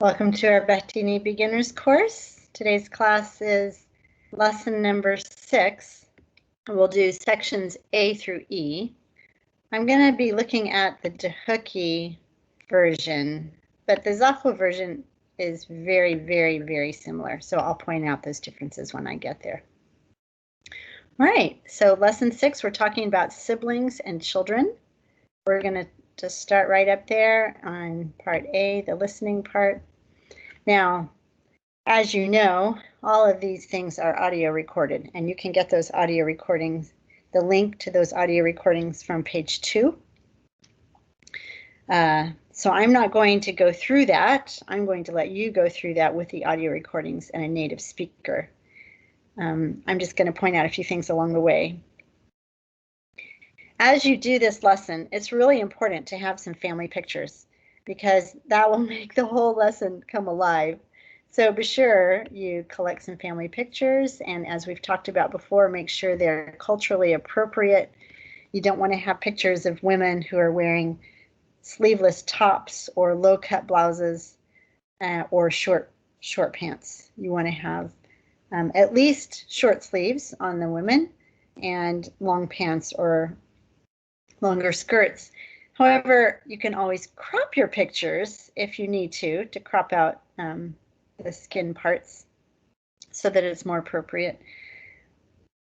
Welcome to our Behdini Beginners course. Today's class is lesson number 6. We'll do sections A through E. I'm going to be looking at the Tehuki version, but the Zaho version is very, very, very similar. So I'll point out those differences when I get there. All right, so lesson 6, we're talking about siblings and children. We're going to just start right up there on part A, the listening part. Now, as you know, all of these things are audio recorded, and you can get those audio recordings, the link to those audio recordings from page 2. So I'm not going to go through that. I'm going to let you go through that with the audio recordings and a native speaker. I'm just going to point out a few things along the way. As you do this lesson, it's really important to have some family pictures because that will make the whole lesson come alive. So be sure you collect some family pictures, and as we've talked about before, make sure they're culturally appropriate. You don't want to have pictures of women who are wearing sleeveless tops or low-cut blouses or short pants. You want to have at least short sleeves on the women and long pants or longer skirts. However, you can always crop your pictures if you need to crop out the skin parts so that it's more appropriate.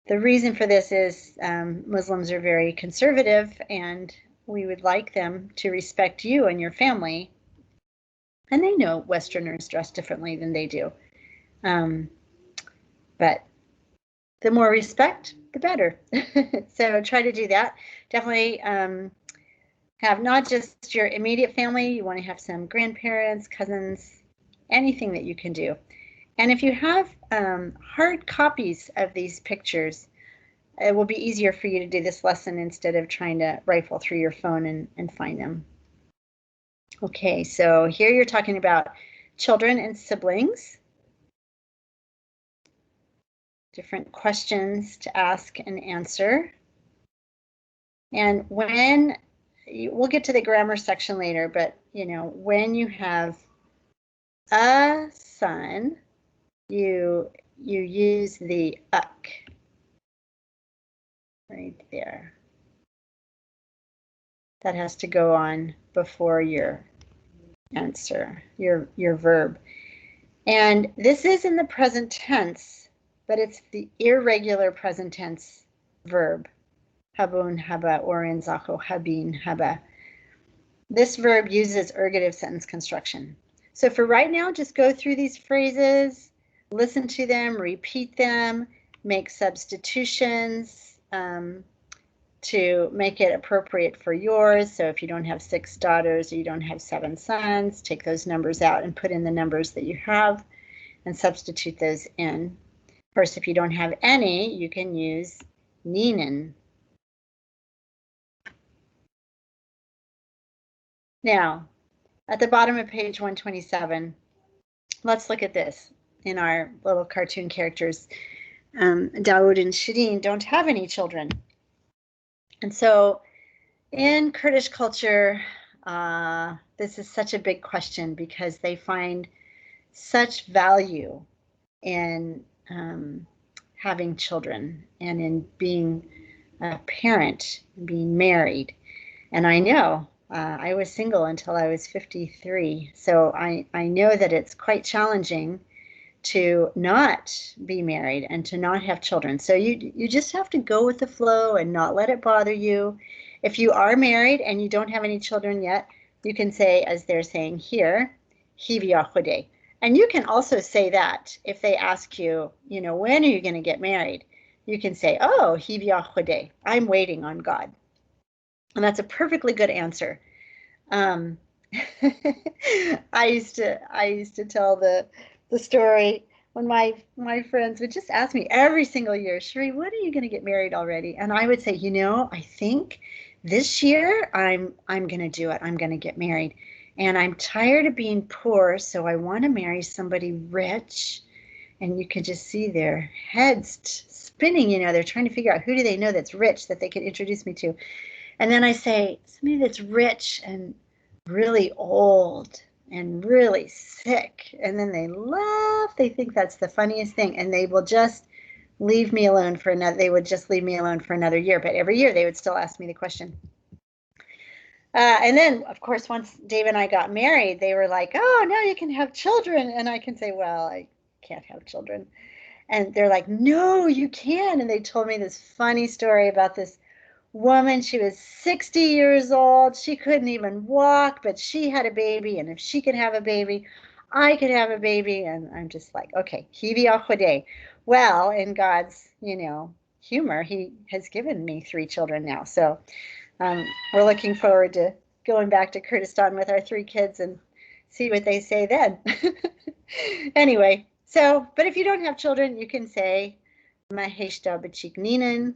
The reason for this is Muslims are very conservative, and we would like them to respect you and your family. And they know Westerners dress differently than they do. But the more respect, the better. So try to do that. Definitely have not just your immediate family. You want to have some grandparents, cousins, anything that you can do. And if you have hard copies of these pictures, it will be easier for you to do this lesson instead of trying to rifle through your phone and find them. Okay, so here you're talking about children and siblings. Different questions to ask and answer. And when, we'll get to the grammar section later, but you know, when you have a son, you use the uk right there. That has to go on before your answer, your verb. And this is in the present tense, but it's the irregular present tense verb. Habun, haba, or in Zaho, habin, haba. This verb uses ergative sentence construction. So for right now, just go through these phrases, listen to them, repeat them, make substitutions to make it appropriate for yours. So if you don't have 6 daughters or you don't have 7 sons, take those numbers out and put in the numbers that you have and substitute those in. Of course, if you don't have any, you can use ninen. Now, at the bottom of page 127, let's look at this in our little cartoon characters. Dawood and Shireen don't have any children. And so in Kurdish culture, this is such a big question because they find such value in having children and in being a parent, being married. And I know I was single until I was 53, so I know that it's quite challenging to not be married and to not have children. So you just have to go with the flow and not let it bother you. If you are married and you don't have any children yet, you can say, as they're saying here, hiviyahude. And you can also say that if they ask you, you know, when are you going to get married? You can say, oh, hiviyahude, I'm waiting on God. And that's a perfectly good answer. I used to tell the story when my friends would just ask me every single year, Sheree, when are you going to get married already? And I would say, you know, I think this year I'm going to do it. I'm going to get married. And I'm tired of being poor, so I want to marry somebody rich. And you can just see their heads spinning, you know, they're trying to figure out who do they know that's rich that they could introduce me to. And then I say, somebody that's rich and really old and really sick. And then they laugh. They think that's the funniest thing. And they will just leave me alone for another, they would just leave me alone for another year. But every year they would still ask me the question. And then, of course, once Dave and I got married, they were like, oh, now you can have children. And I can say, well, I can't have children. And they're like, no, you can. And they told me this funny story about this woman. She was 60 years old. She couldn't even walk, but she had a baby. And if she could have a baby, I could have a baby. And I'm just like, okay, hivi achode. Well, in God's, humor, he has given me 3 children now. So we're looking forward to going back to Kurdistan with our 3 kids and see what they say then. Anyway, so, but if you don't have children, you can say, Maheshta b'chikninen.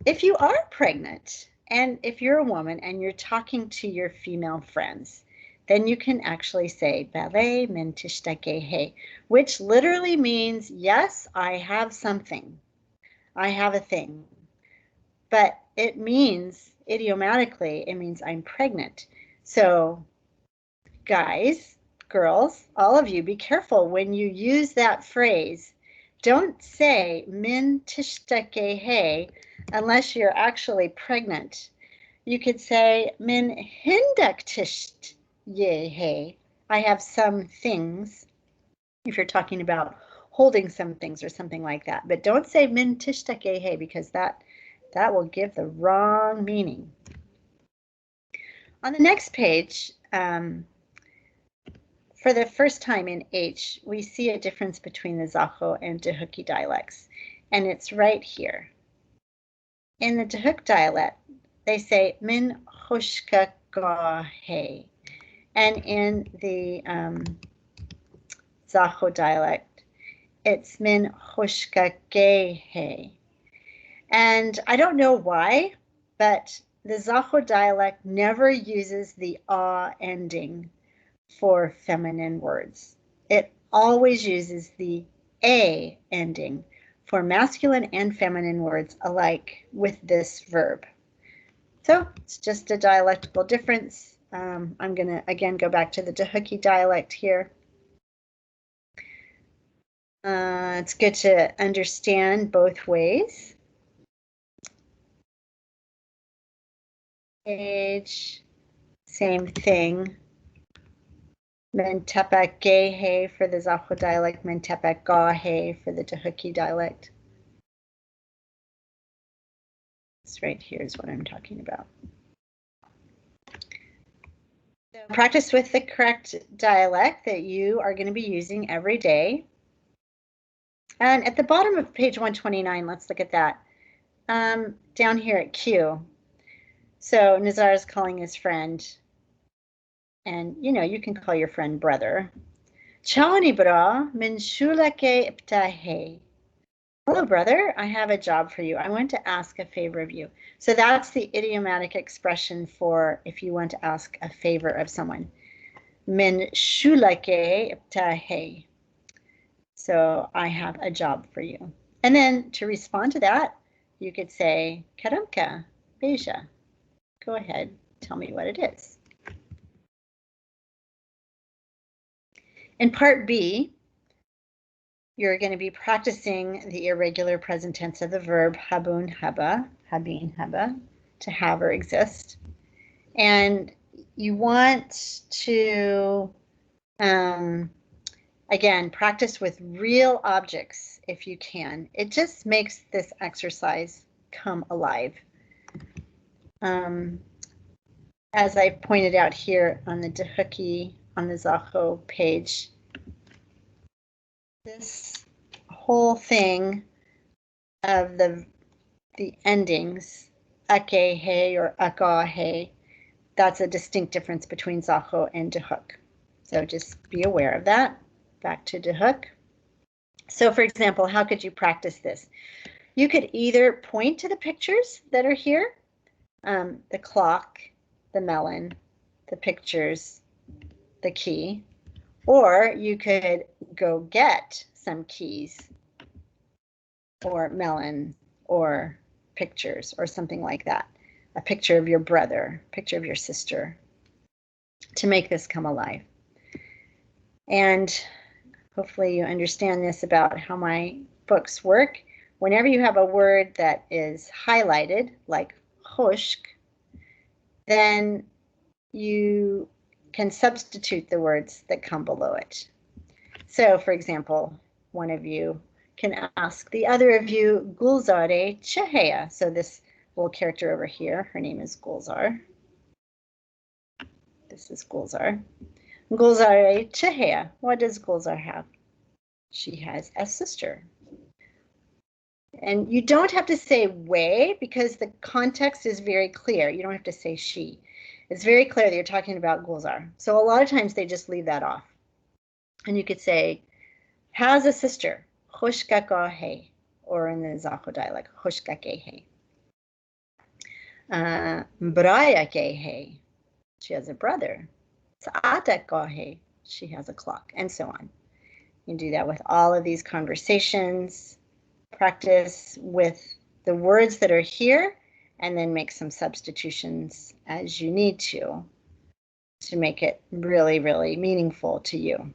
If you are pregnant, and if you're a woman and you're talking to your female friends, then you can actually say, Bale min tishtakehe, which literally means, yes, I have something. I have a thing. But it means, idiomatically, it means I'm pregnant. So guys, girls, all of you, be careful when you use that phrase. Don't say min tishtakehe unless you're actually pregnant. You could say min hindak tishtakehe. I have some things, if you're talking about holding some things or something like that. But don't say min tishtakehe because that will give the wrong meaning. On the next page, for the first time in H, we see a difference between the Zacho and Tehuki dialects, and it's right here. In the Tehuk dialect, they say min choshka gahe, and in the Zacho dialect, it's min choshka gehe. And I don't know why, but the Zacho dialect never uses the ah ending for feminine words. It always uses the a ending for masculine and feminine words alike with this verb. So it's just a dialectical difference. I'm going to again go back to the Tehuki dialect here. It's good to understand both ways. Age, same thing. Mentepa gehe for the Zacho dialect, Mentepa gahe for the Tehuki dialect. This right here is what I'm talking about. So practice with the correct dialect that you are going to be using every day. And at the bottom of page 129, let's look at that. Down here at Q. So Nizar is calling his friend, and you can call your friend brother. Chawani bra min shulake ibtahe. Hello, brother. I have a job for you. I want to ask a favor of you. So that's the idiomatic expression for if you want to ask a favor of someone. Min shulake ibtahe. So I have a job for you. And then to respond to that, you could say, Karamka, Beja. Go ahead, tell me what it is. In part B, you're going to be practicing the irregular present tense of the verb habun haba, habin haba, to have or exist. And you want to, again, practice with real objects if you can. It just makes this exercise come alive. As I pointed out here on the Tehuki, on the Zacho page, this whole thing of the endings, akehe or akahe, that's a distinct difference between Zacho and Tehuk. So just be aware of that. Back to Tehuk. So for example, how could you practice this? You could either point to the pictures that are here, the clock, the melon, the pictures, the key, or you could go get some keys or melon or pictures or something like that. A picture of your brother, picture of your sister, to make this come alive. And hopefully you understand this about how my books work. Whenever you have a word that is highlighted, like khoshk, then you can substitute the words that come below it. So, for example, one of you can ask the other of you, Gulzare Chehaya. So this little character over here, her name is Gulzar. This is Gulzar. Gulzare Chehaya. What does Gulzar have? She has a sister. And you don't have to say way because the context is very clear. You don't have to say she. It's very clear that you're talking about Gulzar. So a lot of times they just leave that off. And you could say, has a sister, Khoshkakahe, or in the Zaho dialect, Khoshkakehe. Brayakehe, she has a brother. Saatakahe, she has a clock, and so on. You do that with all of these conversations. Practice with the words that are here, and then make some substitutions as you need to make it really, really meaningful to you.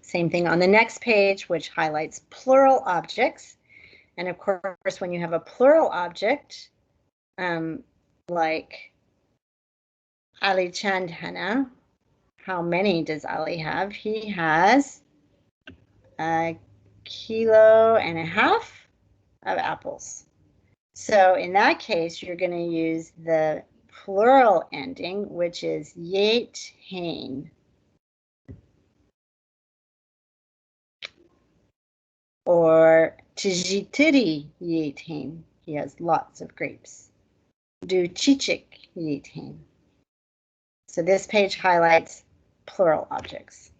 Same thing on the next page, which highlights plural objects. And of course, when you have a plural object, like Ali Chandhana, how many does Ali have? He has 1.5 kilos of apples. So in that case, you're going to use the plural ending, which is yet hain. Or Tijitiri yet hain. He has lots of grapes. Do chichik yet hain. So this page highlights plural objects.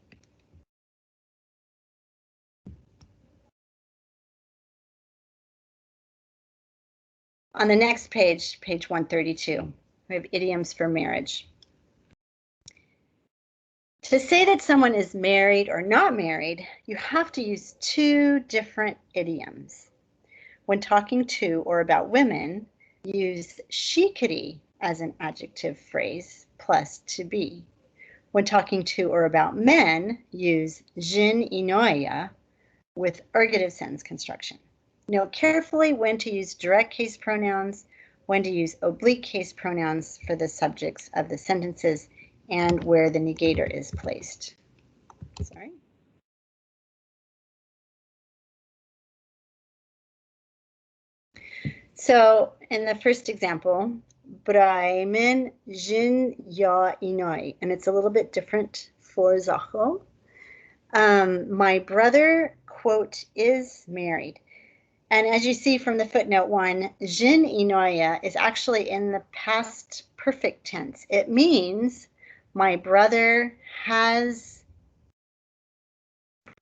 On the next page, page 132, we have idioms for marriage. To say that someone is married or not married, you have to use 2 different idioms. When talking to or about women, use shikari as an adjective phrase plus to be. When talking to or about men, use jin inoya with ergative sentence construction. Note carefully when to use direct case pronouns, when to use oblique case pronouns for the subjects of the sentences, and where the negator is placed. Sorry. So in the first example, Braimin Jin Ya Inoi, and it's a little bit different for Zaho. My brother, quote, is married. And as you see from the footnote 1, Jin Inoya is actually in the past perfect tense. It means my brother has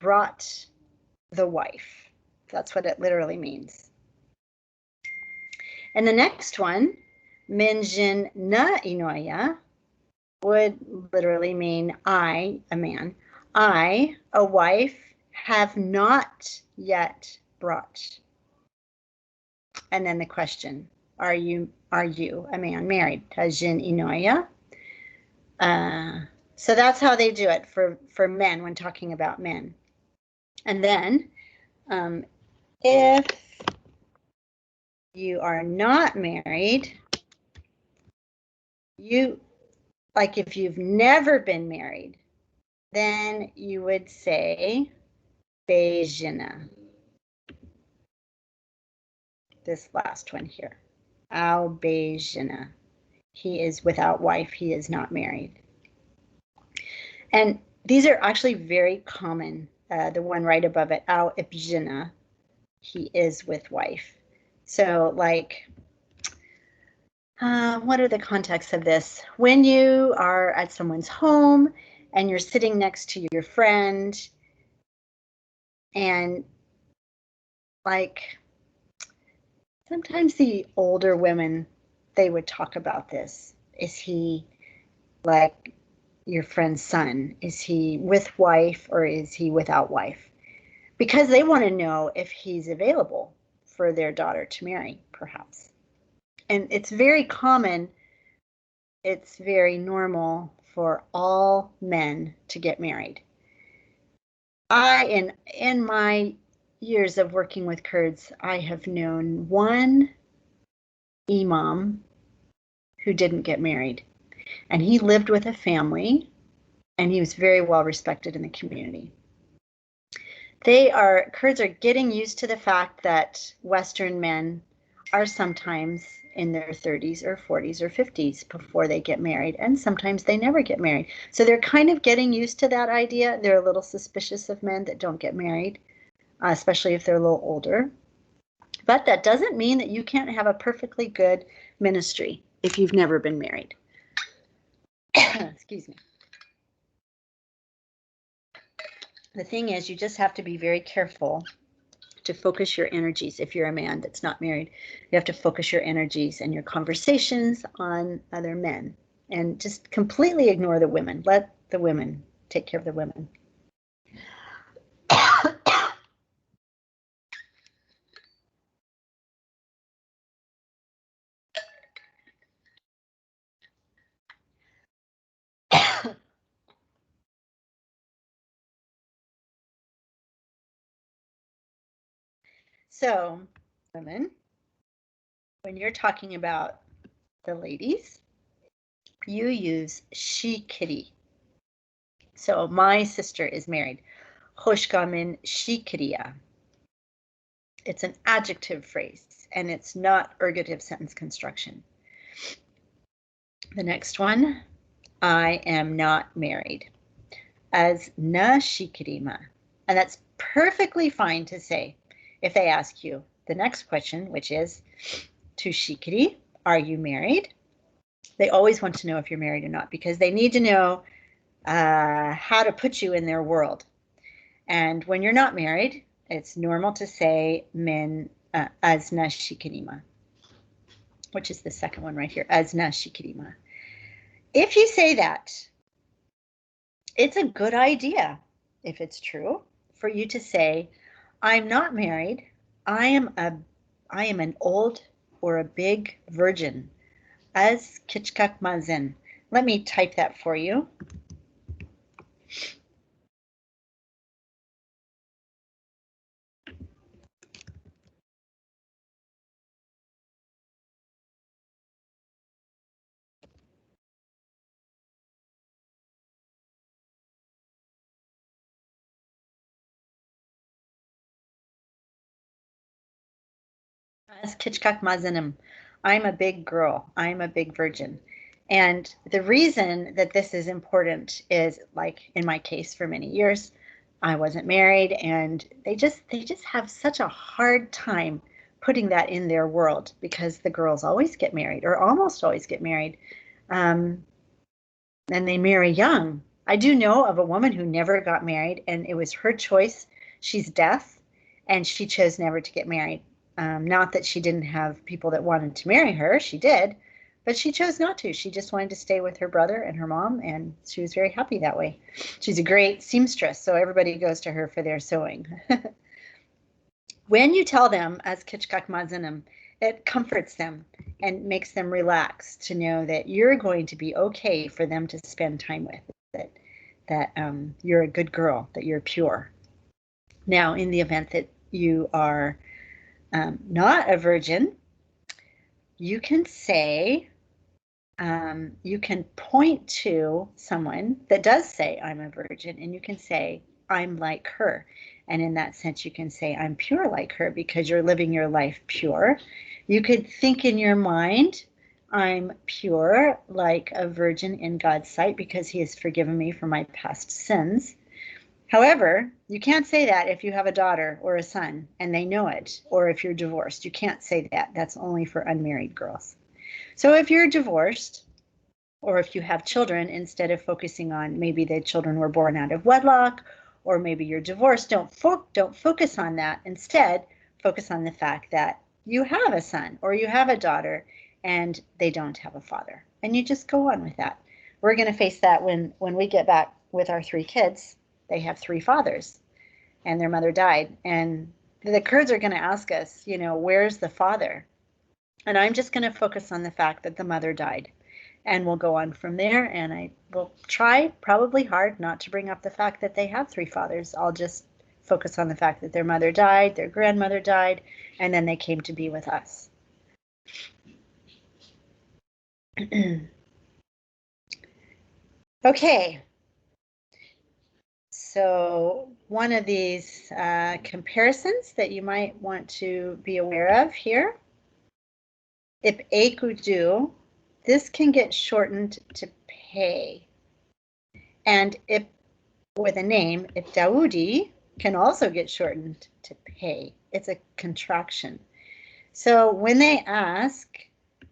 brought the wife. That's what it literally means. And the next one, Minjin na inoya, would literally mean I, a man, I, a wife, have not yet brought. And then the question, are you a man married? Tajin inoya. So that's how they do it for men when talking about men. And then if you are not married, if you've never been married, then you would say Behdini. This last one here, Al Behdini. He is without wife, he is not married. And these are actually very common. The one right above it, Al Ibjina, he is with wife. So like, what are the contexts of this? When you are at someone's home and you're sitting next to your friend and like, sometimes the older women, they would talk about this. Is he like your friend's son? Is he with wife or is he without wife? Because they want to know if he's available for their daughter to marry, perhaps. And it's very common it's very normal for all men to get married. In my years of working with Kurds, I have known one imam who didn't get married, and he lived with a family, and he was very well respected in the community. Kurds are getting used to the fact that Western men are sometimes in their 30s or 40s or 50s before they get married, and sometimes they never get married. So they're kind of getting used to that idea. They're a little suspicious of men that don't get married, especially if they're a little older. But that doesn't mean that you can't have a perfectly good ministry if you've never been married. Excuse me. The thing is, you just have to be very careful to focus your energies. If you're a man that's not married, you have to focus your energies and your conversations on other men, and just completely ignore the women. Let the women take care of the women. So, women, when you're talking about the ladies, you use she kitty. So my sister is married. Hoshkamin shikriya. It's an adjective phrase, and it's not ergative sentence construction. The next one, I am not married. As na shikrima. And that's perfectly fine to say if they ask you the next question, which is, to shikri, are you married? They always want to know if you're married or not, because they need to know how to put you in their world. And when you're not married, it's normal to say min azna shikrima, which is the second one right here, azna shikrima. If you say that, it's a good idea, if it's true, for you to say, I'm not married. I am an old or a big virgin. Az kichkak mazen. Let me type that for you. As Kitchkak Mazanim, I'm a big girl. I'm a big virgin. And the reason that this is important is, like in my case, for many years, I wasn't married, and they just have such a hard time putting that in their world, because the girls always get married, or almost always get married, and they marry young. I do know of a woman who never got married, and it was her choice. She's deaf, and she chose never to get married. Not that she didn't have people that wanted to marry her, she did, but she chose not to. She just wanted to stay with her brother and her mom, and she was very happy that way. She's a great seamstress, so everybody goes to her for their sewing. When you tell them, as Kitchkak Mazanim, it comforts them and makes them relax to know that you're going to be okay for them to spend time with, that you're a good girl, that you're pure. Now, in the event that you are not a virgin, you can say, you can point to someone that does say, I'm a virgin, and you can say, I'm like her. And in that sense, you can say, I'm pure like her, because you're living your life pure. You could think in your mind, I'm pure like a virgin in God's sight, because he has forgiven me for my past sins. However, you can't say that if you have a daughter or a son and they know it, or if you're divorced. You can't say that. That's only for unmarried girls. So if you're divorced, or if you have children, instead of focusing on maybe the children were born out of wedlock, or maybe you're divorced, don't focus on that. Instead, focus on the fact that you have a son or you have a daughter and they don't have a father. And you just go on with that. We're going to face that when we get back with our 3 kids. They have 3 fathers, and their mother died. And the Kurds are going to ask us, where's the father? And I'm just going to focus on the fact that the mother died. And we'll go on from there, and I will try probably hard not to bring up the fact that they have 3 fathers. I'll just focus on the fact that their mother died, their grandmother died, and then they came to be with us. Okay. So one of these comparisons that you might want to be aware of here, if ekudu, this can get shortened to pay. And if with a name, if Dawoodi, can also get shortened to pay. It's a contraction. So when they ask,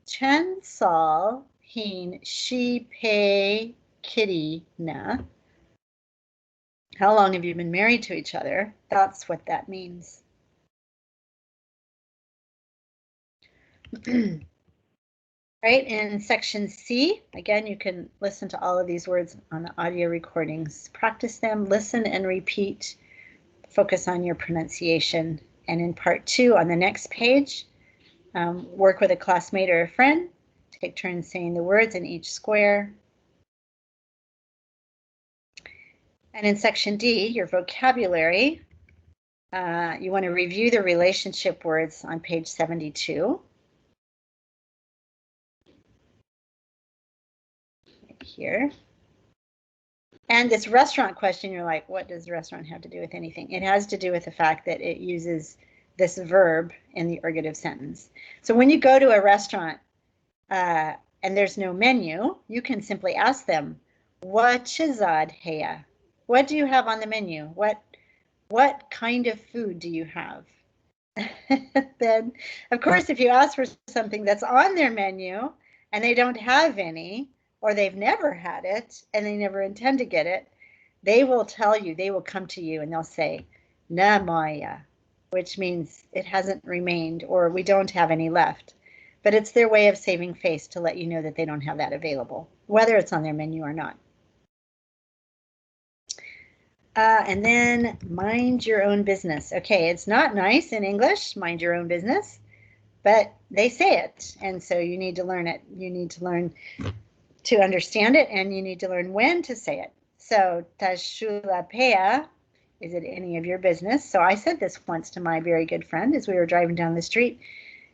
Chen Sal Hin Shi Pei Kitty Na, how long have you been married to each other? That's what that means. Right, in section C, again, you can listen to all of these words on the audio recordings. Practice them, listen and repeat. Focus on your pronunciation. And in part 2, on the next page, work with a classmate or a friend. Take turns saying the words in each square. And in section D, your vocabulary, you want to review the relationship words on page 72. Right here. And this restaurant question, you're like, what does restaurant have to do with anything? It has to do with the fact that it uses this verb in the ergative sentence. So when you go to a restaurant and there's no menu, you can simply ask them, what chizad heya? What do you have on the menu? What kind of food do you have? Then, of course, if you ask for something that's on their menu and they don't have any, or they've never had it and they never intend to get it, they will tell you, they will come to you and they'll say, na maya, which means it hasn't remained or we don't have any left. But it's their way of saving face to let you know that they don't have that available, whether it's on their menu or not. And then mind your own business. Okay, it's not nice in English, mind your own business, but they say it. And so you need to learn it. You need to learn to understand it, and you need to learn when to say it. So, tashulapea, is it any of your business? So I said this once to my very good friend as we were driving down the street,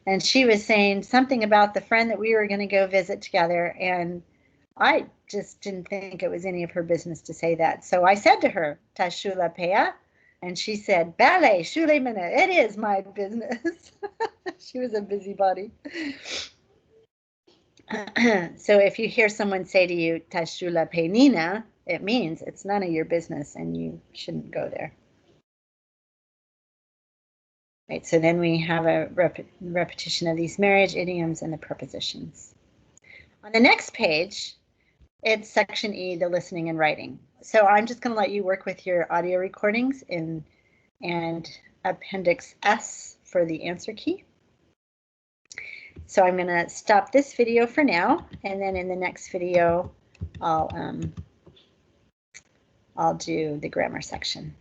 and she was saying something about the friend that we were going to go visit together, and I just didn't think it was any of her business to say that. So I said to her, tashulapea, and she said, Bale, shulemina, it is my business. She was a busybody. So if you hear someone say to you, Tashula Penina, it means it's none of your business and you shouldn't go there. Right, so then we have a repetition of these marriage idioms and the prepositions. On the next page, it's section E, the listening and writing. So I'm just going to let you work with your audio recordings and appendix S for the answer key. So I'm going to stop this video for now, and then in the next video, I'll do the grammar section.